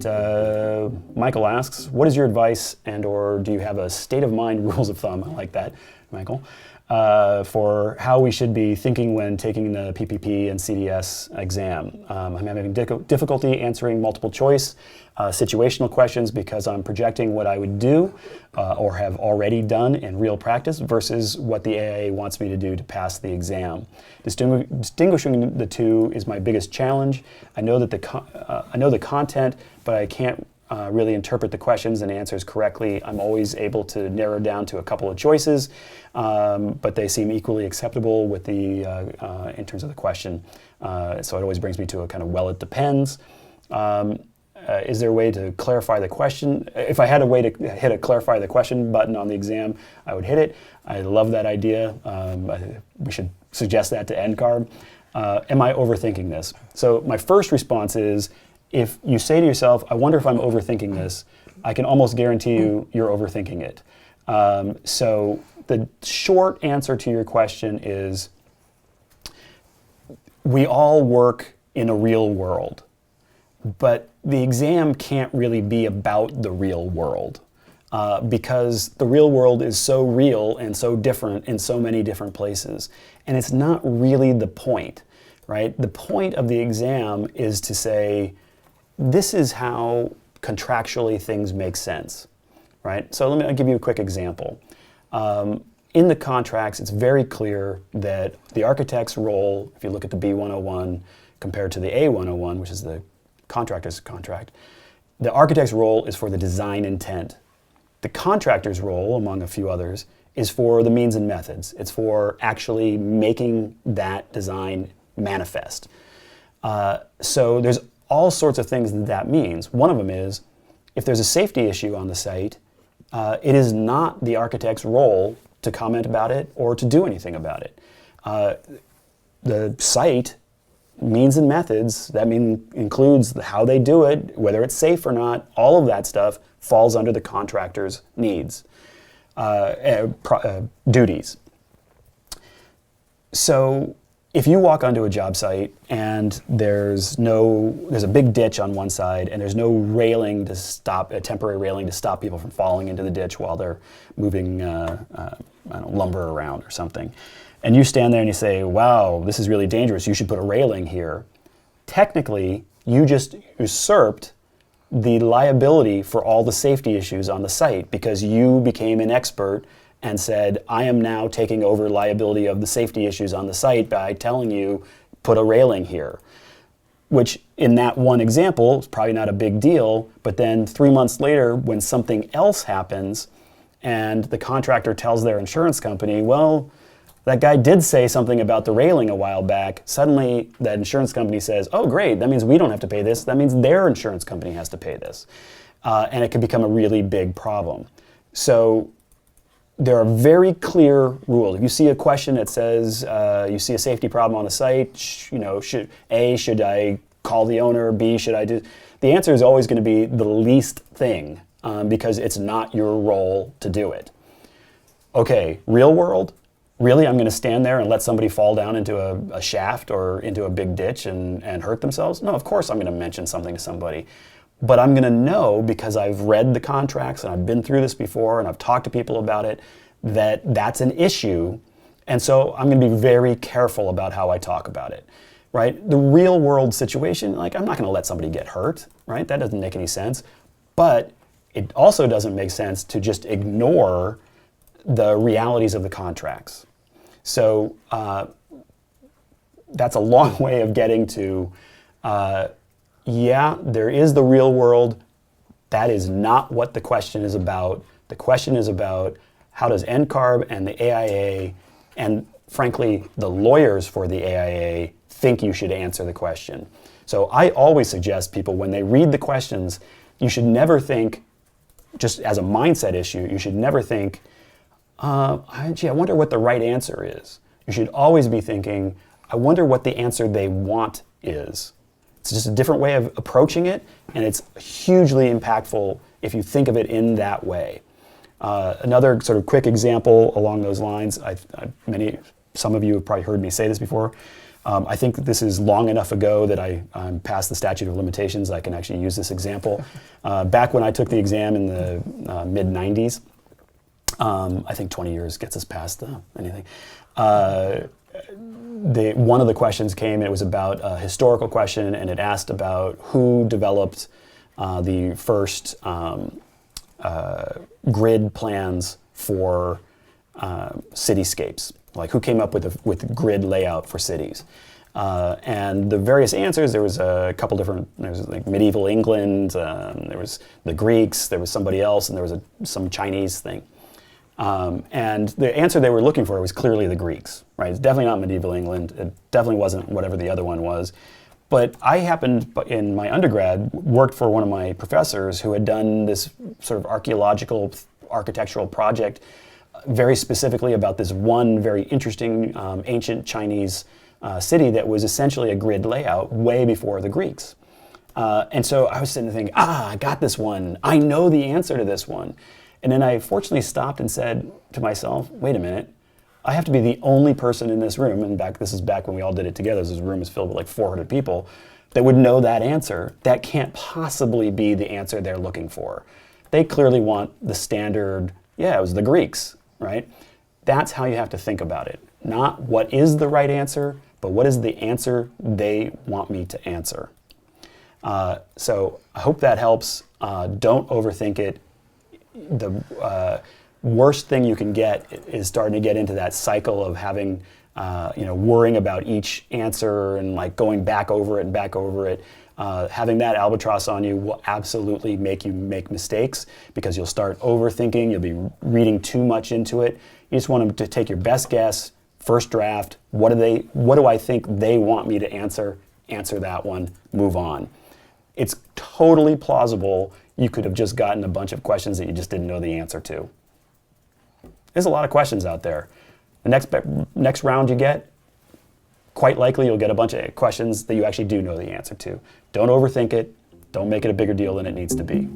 right, Michael asks, what is your advice and or do you have a state of mind rules of thumb, I like that, Michael, for how we should be thinking when taking the PPP and CDS exam? I'm having difficulty answering multiple choice situational questions because I'm projecting what I would do or have already done in real practice versus what the AIA wants me to do to pass the exam. Distinguishing the two is my biggest challenge. I know that I know the content, but I can't really interpret the questions and answers correctly. I'm always able to narrow down to a couple of choices, but they seem equally acceptable with the in terms of the question. So it always brings me to a kind of, well, it depends. Is there a way to clarify the question? If I had a way to hit a clarify the question button on the exam, I would hit it. I love that idea. We should suggest that to NCARB. Am I overthinking this? So my first response is, if you say to yourself, I wonder if I'm overthinking this, I can almost guarantee you're overthinking it. So the short answer to your question is, we all work in a real world, but the exam can't really be about the real world because the real world is so real and so different in so many different places. And it's not really the point, right? The point of the exam is to say, this is how contractually things make sense, right? So I'll give you a quick example. In the contracts, it's very clear that the architect's role, if you look at the B101 compared to the A101, which is the contractor's contract, the architect's role is for the design intent. The contractor's role, among a few others, is for the means and methods. It's for actually making that design manifest. So there's all sorts of things that means. One of them is, if there's a safety issue on the site, it is not the architect's role to comment about it or to do anything about it. The site means and methods, that includes how they do it, whether it's safe or not, all of that stuff falls under the contractor's needs, duties. So if you walk onto a job site and there's a big ditch on one side and there's no railing to stop, a temporary railing to stop people from falling into the ditch while they're moving lumber around or something, and you stand there and you say, wow, this is really dangerous, you should put a railing here. Technically, you just usurped the liability for all the safety issues on the site because you became an expert and said, I am now taking over liability of the safety issues on the site by telling you, put a railing here. Which in that one example is probably not a big deal, but then 3 months later when something else happens and the contractor tells their insurance company, well, that guy did say something about the railing a while back, suddenly that insurance company says, oh great, that means we don't have to pay this, that means their insurance company has to pay this. And it can become a really big problem. So there are very clear rules. If you see a question that says, you see a safety problem on the site, should I call the owner? B, should I do? The answer is always going to be the least thing because it's not your role to do it. Okay, real world? Really, I'm going to stand there and let somebody fall down into a shaft or into a big ditch and hurt themselves? No, of course I'm going to mention something to somebody. But I'm going to know, because I've read the contracts and I've been through this before and I've talked to people about it, that that's an issue. And so I'm going to be very careful about how I talk about it, right? The real world situation, like I'm not going to let somebody get hurt, right? That doesn't make any sense. But it also doesn't make sense to just ignore the realities of the contracts. So that's a long way of getting to, yeah, there is the real world. That is not what the question is about. The question is about how does NCARB and the AIA, and frankly, the lawyers for the AIA, think you should answer the question. So I always suggest people, when they read the questions, you should never think, just as a mindset issue, you should never think, gee, I wonder what the right answer is. You should always be thinking, I wonder what the answer they want is. It's just a different way of approaching it, and it's hugely impactful if you think of it in that way. Another sort of quick example along those lines, some of you have probably heard me say this before. I think this is long enough ago that I'm past the statute of limitations. I can actually use this example. Back when I took the exam in the mid-90s, I think 20 years gets us past anything. One of the questions came, it was about a historical question, and it asked about who developed the first grid plans for cityscapes. Like who came up with grid layout for cities. And the various answers, there was a couple different, there was like medieval England, there was the Greeks, there was somebody else, and there was some Chinese thing. And the answer they were looking for was clearly the Greeks, right? It's definitely not medieval England. It definitely wasn't whatever the other one was. But I happened, in my undergrad, worked for one of my professors who had done this sort of architectural project very specifically about this one very interesting ancient Chinese city that was essentially a grid layout way before the Greeks. And so I was sitting there thinking, I got this one. I know the answer to this one. And then I fortunately stopped and said to myself, wait a minute, I have to be the only person in this room, and this is back when we all did it together, this room is filled with like 400 people, that would know that answer. That can't possibly be the answer they're looking for. They clearly want the standard, it was the Greeks, right? That's how you have to think about it. Not what is the right answer, but what is the answer they want me to answer. So I hope that helps. Don't overthink it. The worst thing you can get is starting to get into that cycle of having, worrying about each answer and like going back over it and back over it. Having that albatross on you will absolutely make you make mistakes because you'll start overthinking, you'll be reading too much into it. You just want them to take your best guess, first draft, what do I think they want me to answer that one, move on. It's totally plausible you could have just gotten a bunch of questions that you just didn't know the answer to. There's a lot of questions out there. The next round you get, quite likely you'll get a bunch of questions that you actually do know the answer to. Don't overthink it. Don't make it a bigger deal than it needs to be.